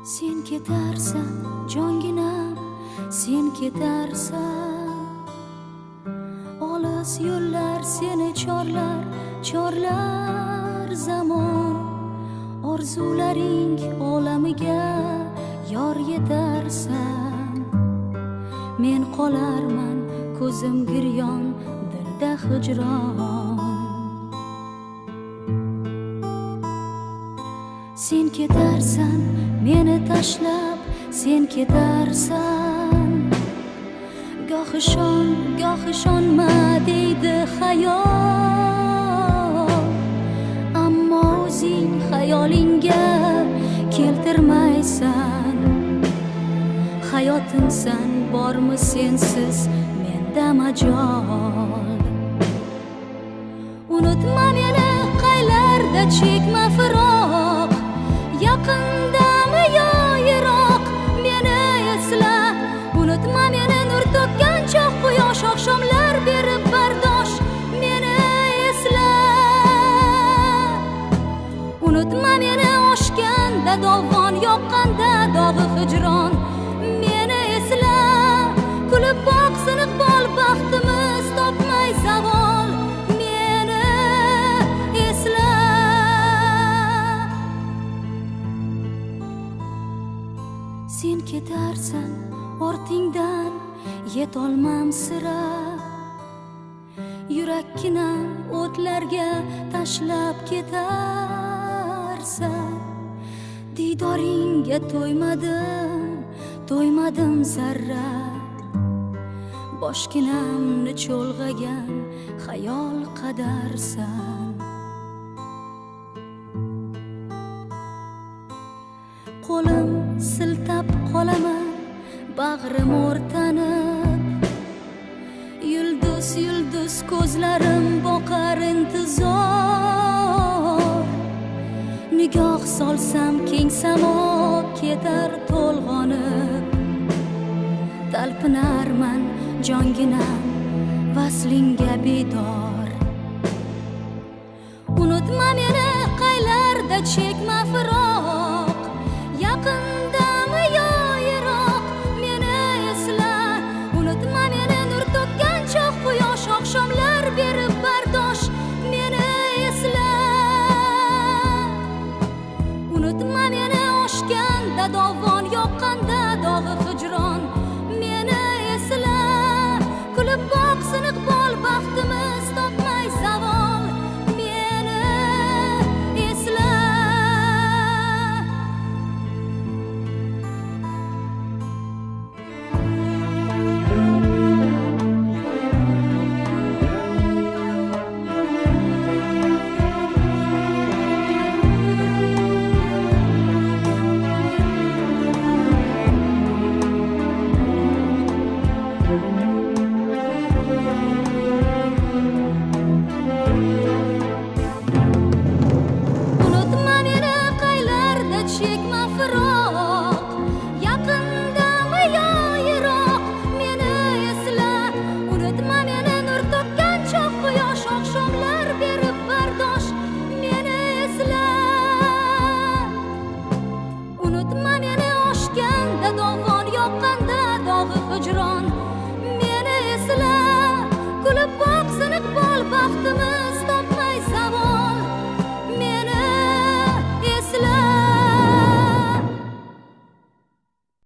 Sen ketarsan jonginam, sen ketarsan. Olis yo'llar seni chorlar zamon. Orzularing olamiga yor yetarsan. Men qolarman ko'zim giryon, dilda hijron. Sen ketarsan meni tashlab, sen ketarsan. Goh ishonma deydi xayol, ammo o'zing xayolingga keltirmaysan. Hayotimsan bormi sensiz menda majol. Unutma meni qaylarda chekma firoq, yaqindami yo yiroq meni esla. Unutma meni nur to'kkan choq quyosh, oqshomlar berib bardosh meni esla. Unutma meni oshganda dovon, yoqqanda dog'i hijron meni esla. Kulib boq siniq bol, baxtimiz topmay zavol meni esla. Sen ketarsan ortingdan yetolmam sira. Yurakkinam o'tlarga tashlab ketarsan. Diydoringga to'ymadim zarra. Boshginamni cho'lg'agan xayol qadarsan. Qo'lim siltab qolaman, bag'rim o'rtanib. Yulduz ko'zlarim boqar intizor. Nigoh solsam keng samo ketar to'lg'onib. Talpinarman jonginam vaslingga bedor. Unutma meni qaylarda chekma